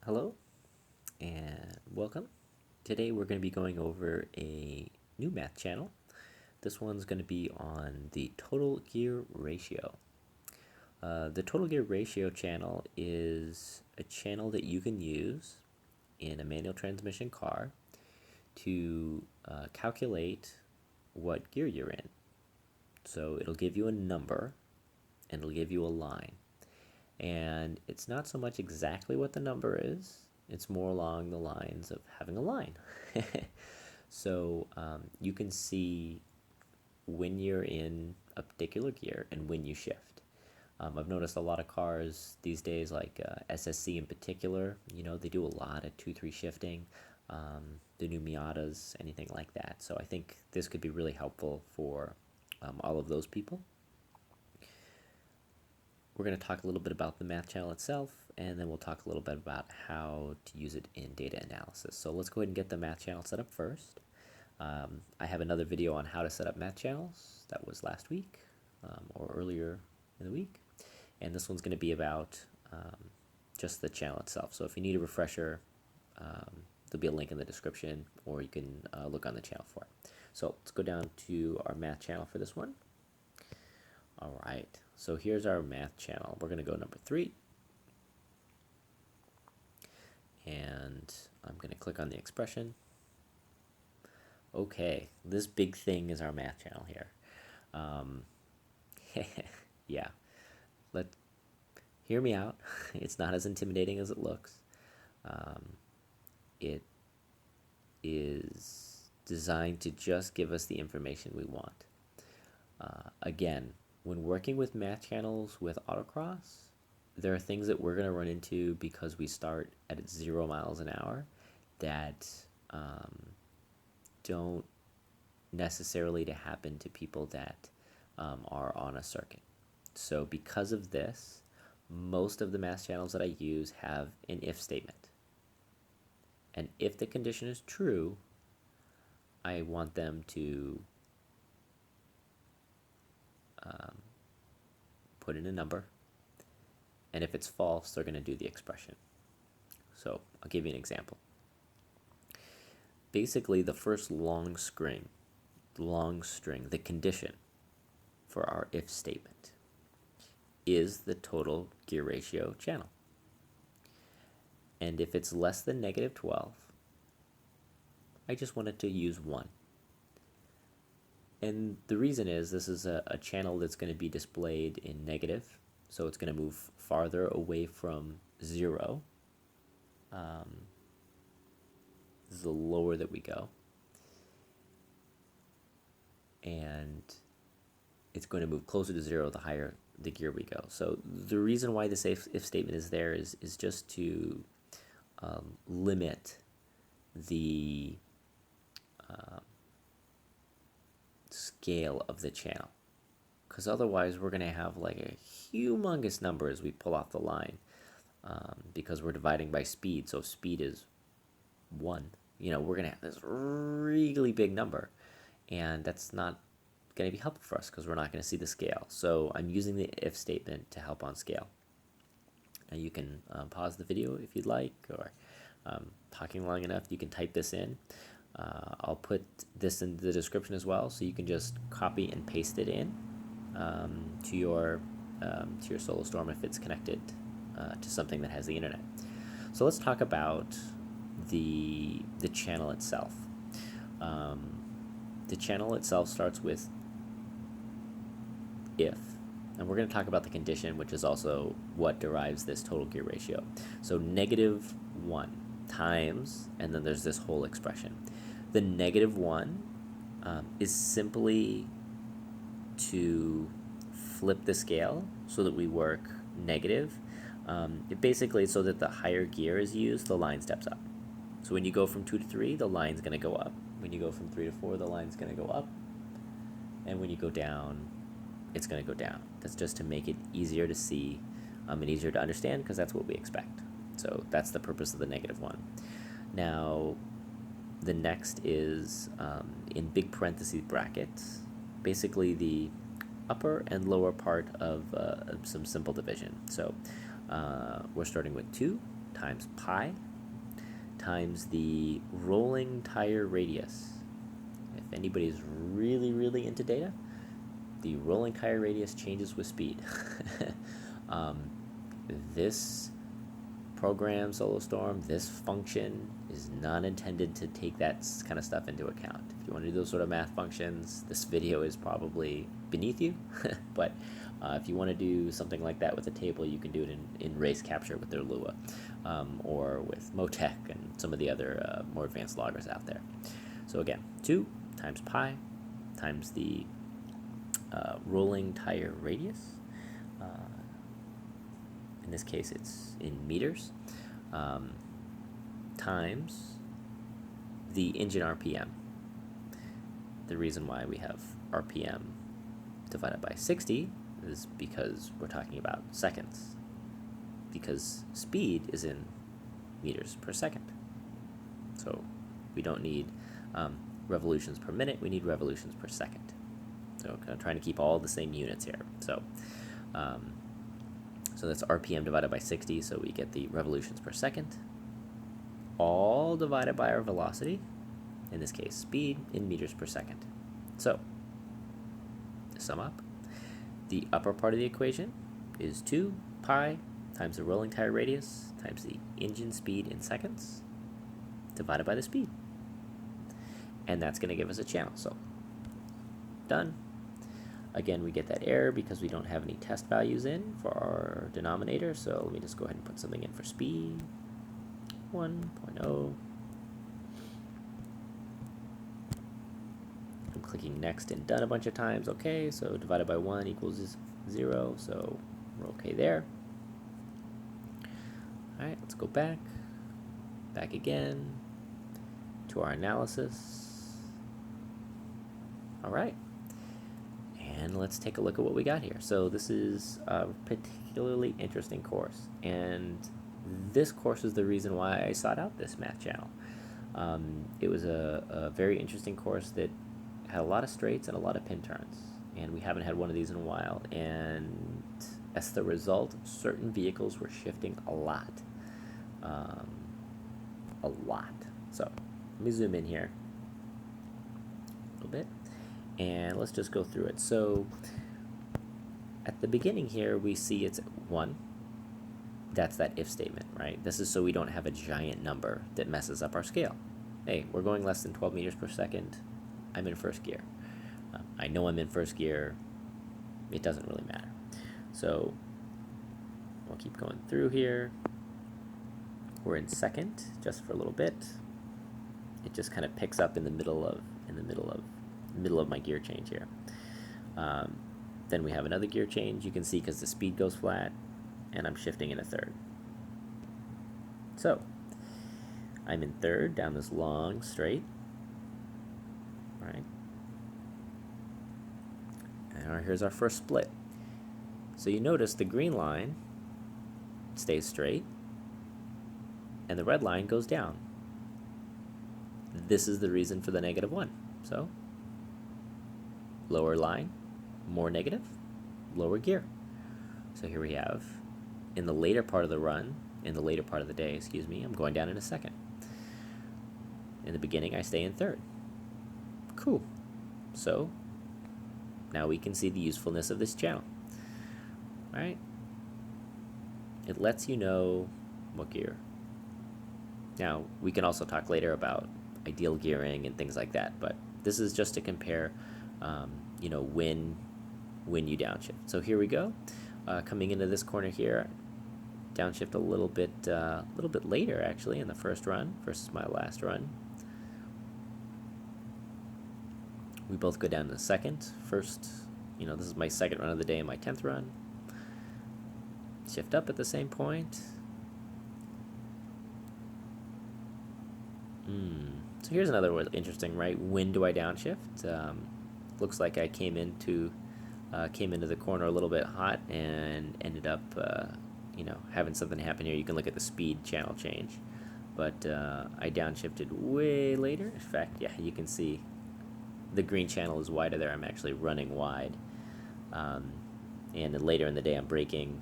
Hello and welcome. Today we're going to be going over a new math channel. This one's going to be on the total gear ratio. The total gear ratio channel is a channel that you can use in a manual transmission car to calculate what gear you're in. So it'll give you a number and it'll give you a line. And it's not so much exactly what the number is, it's more along the lines of having a line. So you can see when you're in a particular gear and when you shift. I've noticed a lot of cars these days, like SSC in particular, they do a lot of 2-3 shifting, the new Miatas, anything like that. So I think this could be really helpful for all of those people. We're going to talk a little bit about the math channel itself, and then we'll talk a little bit about how to use it in data analysis. So let's go ahead and get the math channel set up first. I have another video on how to set up math channels. That was last week or earlier in the week. And this one's going to be about just the channel itself. So if you need a refresher, there'll be a link in the description, or you can look on the channel for it. So let's go down to our math channel for this one. All right, so here's our math channel. We're going to go number 3. And I'm going to click on the expression. Okay, this big thing is our math channel here. Yeah, hear me out. It's not as intimidating as it looks. It is designed to just give us the information we want. Again, when working with math channels with autocross, there are things that we're going to run into because we start at 0 miles an hour that don't necessarily to happen to people that are on a circuit. So because of this, most of the math channels that I use have an if statement. And if the condition is true, I want them to put in a number, and if it's false, they're going to do the expression. So I'll give you an example. Basically, the first long string, the condition for our if statement is the total gear ratio channel. And if it's less than -12, I just want it to use 1. And the reason is this is a channel that's going to be displayed in negative, so it's going to move farther away from 0. This is the lower that we go. And it's going to move closer to 0 the higher the gear we go. So the reason why this if statement is there is just to limit the scale of the channel, because otherwise we're going to have like a humongous number as we pull off the line, because we're dividing by speed. So if speed is 1, we're going to have this really big number, and that's not going to be helpful for us because we're not going to see the scale. So I'm using the if statement to help on scale. Now you can pause the video if you'd like, or talking long enough, you can type this in. I'll put this in the description as well, so you can just copy and paste it in to your SoloStorm if it's connected to something that has the internet. So let's talk about the channel itself. The channel itself starts with if, and we're going to talk about the condition, which is also what derives this total gear ratio. So -1 times, and then there's this whole expression. The -1 is simply to flip the scale so that we work negative. It basically, so that the higher gear is used, the line steps up. So when you go from 2 to 3, the line's going to go up. When you go from 3 to 4, the line's going to go up. And when you go down, it's going to go down. That's just to make it easier to see and easier to understand, because that's what we expect. So that's the purpose of the -1. Now, the next is in big parentheses brackets, basically the upper and lower part of some simple division. So we're starting with 2 times pi times the rolling tire radius. If anybody's really into data, the rolling tire radius changes with speed. This program, SoloStorm, this function is not intended to take that kind of stuff into account. If you want to do those sort of math functions, this video is probably beneath you. But if you want to do something like that with a table, you can do it in Race Capture with their Lua, or with Motec and some of the other more advanced loggers out there. So again, 2 times pi times the rolling tire radius. In this case, it's in meters, times the engine RPM. The reason why we have RPM divided by 60 is because we're talking about seconds, because speed is in meters per second. So we don't need revolutions per minute, we need revolutions per second. So I'm trying to keep all the same units here. So that's RPM divided by 60, so we get the revolutions per second, all divided by our velocity, in this case speed, in meters per second. So, to sum up, the upper part of the equation is 2 pi times the rolling tire radius times the engine speed in seconds, divided by the speed. And that's going to give us a channel, so done. Again, we get that error because we don't have any test values in for our denominator, so let me just go ahead and put something in for speed, 1.0. I'm clicking next and done a bunch of times. Okay, so divided by 1 equals 0, so we're okay there. Alright, let's go back again to our analysis. Alright. And let's take a look at what we got here. So this is a particularly interesting course, and this course is the reason why I sought out this math channel. It was a very interesting course that had a lot of straights and a lot of pin turns, and we haven't had one of these in a while, and as the result, certain vehicles were shifting a lot. So let me zoom in here a little bit, and let's just go through it. So at the beginning here, we see it's 1. That's that if statement, right? This is so we don't have a giant number that messes up our scale. Hey, we're going less than 12 meters per second. I'm in first gear. I know I'm in first gear. It doesn't really matter. So we'll keep going through here. We're in second just for a little bit. It just kind of picks up in the middle of my gear change here. Then we have another gear change. You can see because the speed goes flat, and I'm shifting in a third. So I'm in third down this long straight. All right. And here's our first split. So you notice the green line stays straight, and the red line goes down. This is the reason for the -1. So lower line, more negative, lower gear. So here we have, in the later part of the run, in the later part of the day, excuse me, I'm going down in a second. In the beginning, I stay in third. Cool. So now we can see the usefulness of this channel. All right. It lets you know what gear. Now, we can also talk later about ideal gearing and things like that, but this is just to compare, when you downshift. So here we go. Coming into this corner here, downshift a little bit later actually in the first run versus my last run. We both go down to the second. First, this is my second run of the day and my 10th run. Shift up at the same point. So here's another one interesting, right? When do I downshift? Looks like I came into the corner a little bit hot and ended up, having something happen here. You can look at the speed channel change, but I downshifted way later. In fact, yeah, you can see the green channel is wider there. I'm actually running wide, and then later in the day I'm braking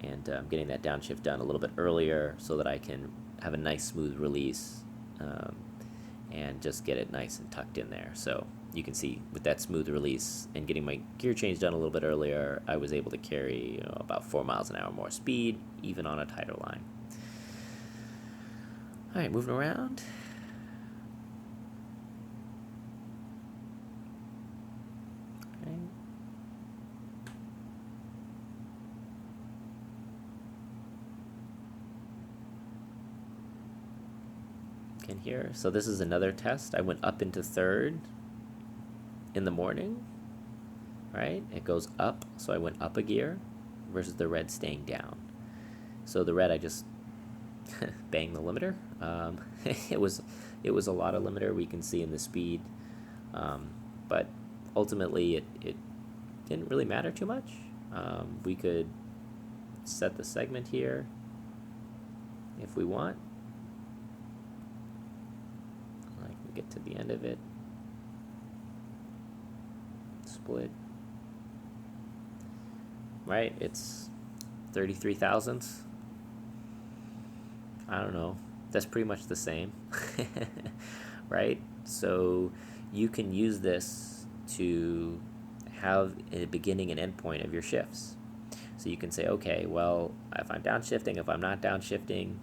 and I'm getting that downshift done a little bit earlier so that I can have a nice smooth release and just get it nice and tucked in there. So you can see with that smooth release and getting my gear change done a little bit earlier, I was able to carry about 4 miles an hour more speed, even on a tighter line. All right, moving around. Okay. In here, so this is another test. I went up into third in the morning, right? It goes up, so I went up a gear versus the red staying down. So the red, I just banged the limiter. It was a lot of limiter we can see in the speed, but ultimately it didn't really matter too much. We could set the segment here if we want. I can get to the end of it. Split. Right, it's 33 thousandths. I don't know. That's pretty much the same. Right? So you can use this to have a beginning and end point of your shifts. So you can say, okay, well, if I'm downshifting, if I'm not downshifting,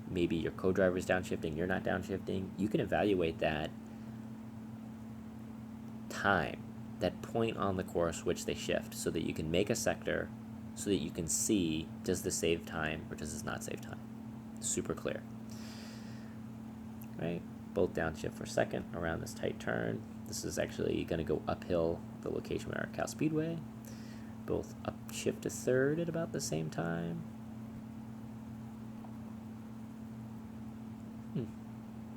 maybe your co-driver's downshifting, you're not downshifting, you can evaluate that time, that point on the course which they shift, so that you can make a sector, so that you can see, does this save time or does this not save time? Super clear. Right? Both downshift for second around this tight turn. This is actually going to go uphill the location with our Cal Speedway. Both upshift to third at about the same time.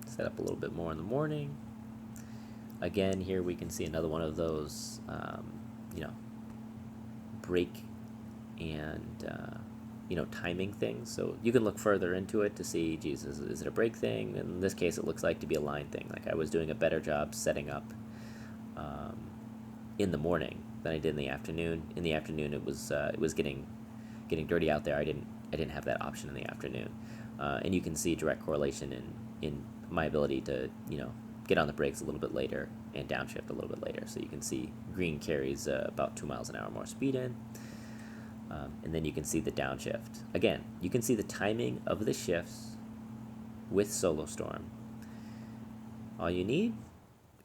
Set up a little bit more in the morning. Again, here we can see another one of those, brake and, timing things. So you can look further into it to see, geez, is it a brake thing? In this case, it looks like to be a line thing. Like I was doing a better job setting up in the morning than I did in the afternoon. In the afternoon, it was getting dirty out there. I didn't have that option in the afternoon, and you can see direct correlation in my ability to get on the brakes a little bit later and downshift a little bit later. So you can see green carries about 2 miles an hour more speed in, and then you can see the downshift. Again, you can see the timing of the shifts with SoloStorm. All you need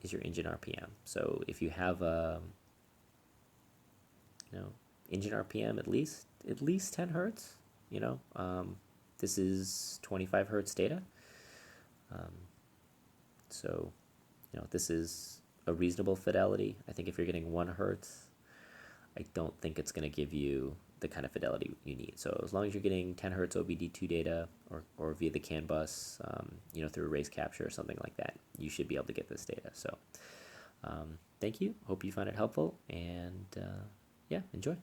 is your engine RPM. So if you have engine RPM at least 10 hertz, this is 25 hertz data. So, this is a reasonable fidelity. I think if you're getting 1 hertz, I don't think it's going to give you the kind of fidelity you need. So as long as you're getting 10 hertz OBD2 data or via the CAN bus, through a race capture or something like that, you should be able to get this data. So thank you. Hope you found it helpful, and enjoy.